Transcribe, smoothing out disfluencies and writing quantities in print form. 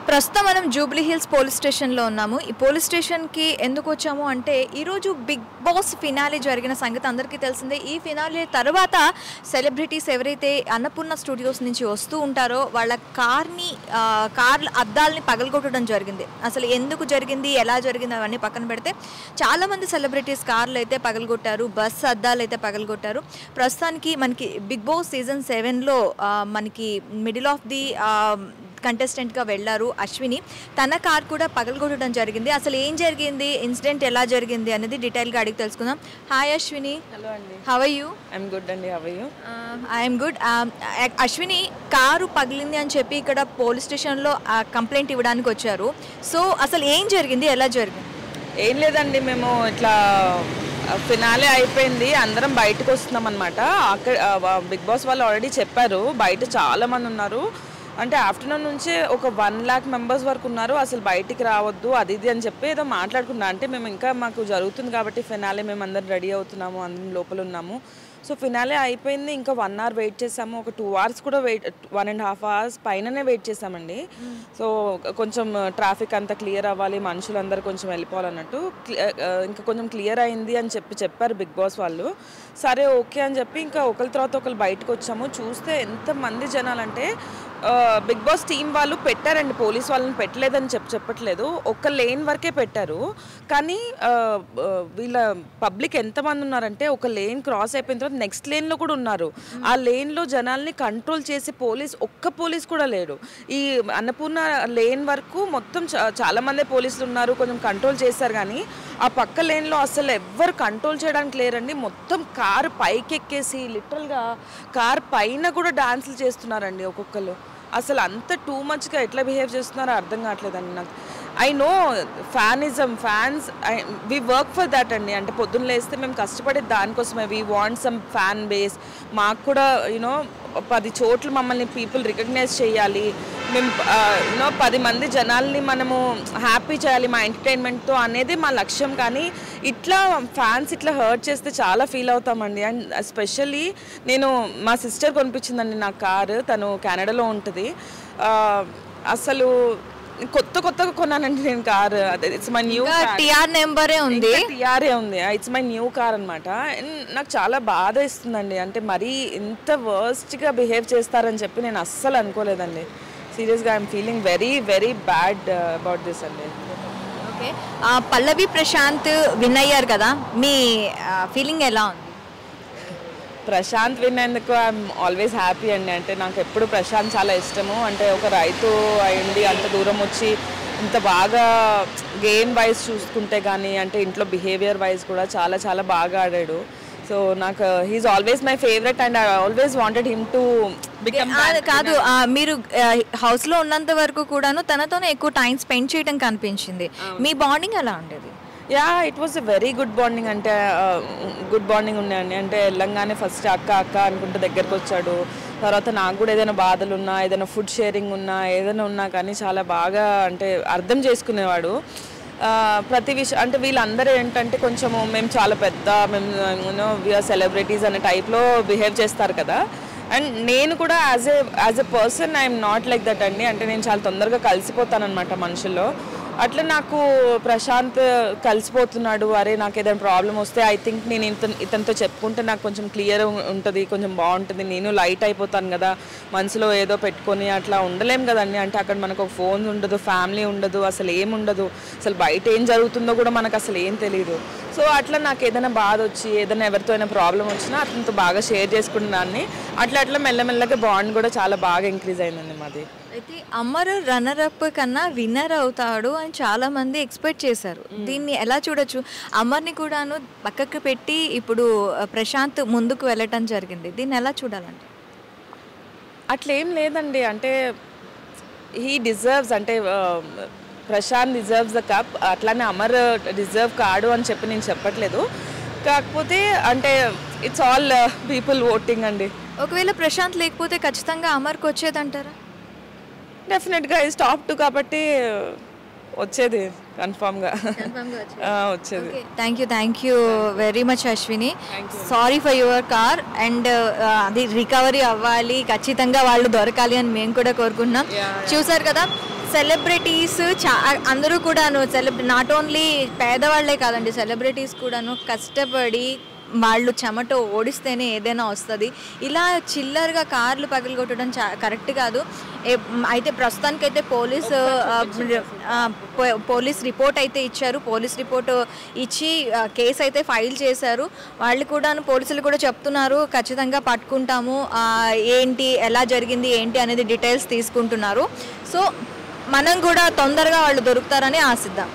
ప్రస్తుతం మనం Jubilee hills police స్టేషన్లో ఉన్నాము. ఈ పోలీస్ స్టేషన్కి ఎందుకు వచ్చాము అంటే ఈరోజు బిగ్ బాస్ ఫినాలే జరిగిన సంగతి అందరికీ తెలిసిందే. ఈ ఫినాలే తర్వాత సెలబ్రిటీస్ ఎవరైతే అన్నపూర్ణ స్టూడియోస్ నుంచి వస్తూ ఉంటారో వాళ్ళ కార్ అద్దాలని పగలగొట్టడం జరిగింది. అసలు ఎందుకు జరిగింది, ఎలా జరిగింది అవన్నీ పక్కన పెడితే చాలామంది సెలబ్రిటీస్ కార్లు అయితే పగలగొట్టారు, బస్ అద్దాలు అయితే పగలగొట్టారు. ప్రస్తుతానికి మనకి బిగ్ బాస్ సీజన్ 7లో మనకి మిడిల్ ఆఫ్ ది కంటెస్టెంట్గా వెళ్ళారు అశ్విని. తన కార్ కూడా పగలగొట్టడం జరిగింది. అసలు ఏం జరిగింది, ఇన్సిడెంట్ ఎలా జరిగింది అనేది డీటెయిల్గా అడిగి తెలుసుకుందాం. హాయ్ అశ్విని. హలో అండి. How are you? I'm good అండి. How are you? I'm good. Ashwini, car పగిలింది అని చెప్పి ఇక్కడ పోలీస్ స్టేషన్లో కంప్లైంట్ ఇవ్వడానికి వచ్చారు. సో అసలు ఏం జరిగింది, ఎలా జరిగింది? ఏం లేదండి, మేము ఇట్లా ఫినాలే అయిపోయింది, అందరం బయటకు వస్తున్నాం అనమాట. అక్కడ బిగ్ బాస్ వాళ్ళు ఆల్రెడీ చెప్పారు బయట చాలా మంది ఉన్నారు, అంటే ఆఫ్టర్నూన్ నుంచి ఒక 1 lakh మెంబర్స్ వరకు ఉన్నారు, అసలు బయటికి రావద్దు అది ఇది అని చెప్పి ఏదో మాట్లాడుకున్నా. అంటే మేము ఇంకా మాకు జరుగుతుంది కాబట్టి ఫినాలే మేము అందరం రెడీ అవుతున్నాము, అందరం లోపల ఉన్నాము. సో ఫినాలే అయిపోయింది, ఇంకా 1 hour వెయిట్ చేసాము, ఒక 2 hours కూడా 1.5 hours పైననే వెయిట్ చేసామండి. సో కొంచెం ట్రాఫిక్ అంతా క్లియర్ అవ్వాలి, మనుషులందరూ కొంచెం వెళ్ళిపోవాలన్నట్టు ఇంకా కొంచెం క్లియర్ అయింది అని చెప్పారు బిగ్ బాస్ వాళ్ళు. సరే ఓకే అని చెప్పి ఇంకా ఒకరి తర్వాత ఒకరు బయటకు వచ్చాము. చూస్తే ఎంతమంది జనాలంటే బిగ్ బాస్ టీమ్ వాళ్ళు పెట్టారండి, పోలీస్ వాళ్ళని పెట్టలేదని చెప్పట్లేదు, ఒక్క లేన్ వరకే పెట్టారు. కానీ వీళ్ళ పబ్లిక్ ఎంతమంది ఉన్నారంటే ఒక లేన్ క్రాస్ అయిపోయిన తర్వాత నెక్స్ట్ లేన్లో కూడా ఉన్నారు. ఆ లేన్లో జనాల్ని కంట్రోల్ చేసి ఒక్క పోలీస్ కూడా లేడు. ఈ అన్నపూర్ణ లేన్ వరకు మొత్తం చాలామంది పోలీసులు ఉన్నారు, కొంచెం కంట్రోల్ చేశారు. కానీ ఆ పక్క లేన్లో అసలు ఎవ్వరు కంట్రోల్ చేయడానికి లేరండి. మొత్తం కారు పైకెక్కేసి లిటరల్గా కార్ పైన కూడా డాన్సులు చేస్తున్నారండి ఒక్కొక్కరు. అసలు అంత టూ మచ్గా ఎట్లా బిహేవ్ చేస్తున్నారో అర్థం కావట్లేదండి నాకు. I know fans we work for that అండి. అంటే పొద్దున్న లేస్తే మేము కష్టపడే దానికోసమే, we want some fan base. మాకు కూడా యూనో 10 చోట్ల మమ్మల్ని పీపుల్ రికగ్నైజ్ చేయాలి, మేము యూనో 10 మంది జనాల్ని మనము హ్యాపీ చేయాలి మా ఎంటర్టైన్మెంట్తో అనేది మా లక్ష్యం. కానీ ఇట్లా ఫ్యాన్స్ ఇట్లా హర్ట్ చేస్తే చాలా ఫీల్ అవుతామండి. అండ్ ఎస్పెషల్లీ మా సిస్టర్ కొనిపించిందండి నా కారు, తను కెనడాలో ఉంటుంది. అసలు కొత్తగా కొన్నానండి నేను car. It's my new TR నెంబరే ఉంది, టిఆర్ఏ ఉంది. ఇట్స్ మై న్యూ కార్ అనమాట. నాకు చాలా బాధ ఇస్తుందండి, అంటే మరీ ఇంత వర్స్ట్గా బిహేవ్ చేస్తారని చెప్పి నేను అస్సలు అనుకోలేదండి. సీరియస్గా I'm feeling very very bad about this అండి. ఓకే, పల్లవి ప్రశాంత్ విన్ అయ్యారు కదా, మీ ఫీలింగ్ ఎలా ఉంది? ప్రశాంత్ విన్నందుకు ఐఎమ్ ఆల్వేస్ హ్యాపీ అండి. అంటే నాకు ఎప్పుడు ప్రశాంత్ చాలా ఇష్టము. అంటే ఒక రైతు అయ్యింది అంత దూరం వచ్చి ఇంత బాగా గేమ్ వైజ్ చూసుకుంటే కానీ, అంటే ఇంట్లో బిహేవియర్ వైజ్ కూడా చాలా చాలా బాగా ఆడాడు. సో నాకు he's always my favourite and I always wanted him to become. కాదు, మీరు హౌస్లో ఉన్నంత వరకు కూడాను తనతోనే ఎక్కువ టైం స్పెండ్ చేయడం కనిపించింది. మీ బాండింగ్ ఎలా ఉండేది? Yeah, it was a very good bonding. అంటే గుడ్ బాండింగ్ ఉన్నాయండి. అంటే వెళ్ళంగానే ఫస్ట్ అక్క అనుకుంటే దగ్గరకు వచ్చాడు. తర్వాత నాకు కూడా ఏదైనా బాధలు ఉన్నా, ఏదైనా ఫుడ్ షేరింగ్ ఉన్నా, ఏదైనా ఉన్నా కానీ చాలా బాగా అంటే అర్థం చేసుకునేవాడు ప్రతి విషయం. అంటే వీళ్ళందరూ ఏంటంటే కొంచెము మేము చాలా మేము వీఆర్ సెలబ్రిటీస్ అనే టైప్లో బిహేవ్ చేస్తారు కదా. అండ్ నేను కూడా as a person I'm not like that అండి. అంటే నేను చాలా తొందరగా కలిసిపోతాను అనమాట మనుషుల్లో. అట్లా నాకు ప్రశాంత్ కలిసిపోతున్నాడు. అరే నాకు ఏదైనా ప్రాబ్లం వస్తే ఐ థింక్ నేను ఇతనితో చెప్పుకుంటే నాకు కొంచెం క్లియర్ ఉంటుంది, కొంచెం బాగుంటుంది. నేను లైట్ అయిపోతాను కదా, మనసులో ఏదో పెట్టుకొని అట్లా ఉండలేం కదండి. అంటే అక్కడ మనకు ఒక ఫోన్ ఉండదు, ఫ్యామిలీ ఉండదు, అసలు ఏముండదు, అసలు బయట ఏం జరుగుతుందో కూడా మనకు అసలు ఏం తెలియదు. సో అట్లా నాకు ఏదైనా బాధ వచ్చి ఏదైనా ఎవరితో అయినా ప్రాబ్లం వచ్చినా అతనితో బాగా షేర్ చేసుకున్న దాన్ని. అట్లా మెల్లమెల్లగా బాండ్ కూడా చాలా బాగా ఇంక్రీజ్ అయిందండి మాది. అయితే అమర్ రన్నరప్ కన్నా విన్నర్ అవుతాడు అని చాలా మంది ఎక్స్పెక్ట్ చేశారు. దీన్ని ఎలా చూడొచ్చు? అమర్ని కూడాను పక్కకు పెట్టి ఇప్పుడు ప్రశాంత్ ముందుకు వెళ్ళటం జరిగింది, దీన్ని ఎలా చూడాలంటే? అట్లేం లేదండి. అంటే హీ డిజర్వ్స్, అంటే ప్రశాంత్ డిజర్వ్స్ ద కప్, అట్లానే అమర్ డిజర్వ్ కాడు అని చెప్పి నేను చెప్పట్లేదు. కాకపోతే అంటే ఇట్స్ ఆల్ పీపుల్ ఓటింగ్ అండి. ఒకవేళ ప్రశాంత్ లేకపోతే ఖచ్చితంగా అమర్కి వచ్చేదంటారా? డెఫినెట్గా ఈజ్ టాప్ 2 కాబట్టి వచ్చేది కన్ఫర్మ్గా వచ్చేది. Thank you very much Ashwini. Sorry for your car. And అది రికవరీ అవ్వాలి, ఖచ్చితంగా వాళ్ళు దొరకాలి అని మేము కూడా కోరుకుంటున్నాం. చూసారు కదా, సెలబ్రిటీస్ అందరూ కూడాను నాట్ ఓన్లీ పేదవాళ్లే కాదండి, సెలబ్రిటీస్ కూడాను కష్టపడి వాళ్ళు చెమట ఓడిస్తేనే ఏదైనా వస్తుంది. ఇలా చిల్లరగా కార్లు పగలగొట్టడం కరెక్ట్ కాదు. అయితే ప్రస్తుతానికైతే పోలీస్ రిపోర్ట్ అయితే ఇచ్చారు. పోలీస్ రిపోర్ట్ ఇచ్చి కేసు అయితే ఫైల్ చేశారు. వాళ్ళు కూడాను పోలీసులు కూడా చెప్తున్నారు ఖచ్చితంగా పట్టుకుంటాము, ఏంటి ఎలా జరిగింది ఏంటి అనేది డీటెయిల్స్ తీసుకుంటున్నారు. సో మనం కూడా తొందరగా వాళ్ళు దొరుకుతారని ఆశిద్దాం.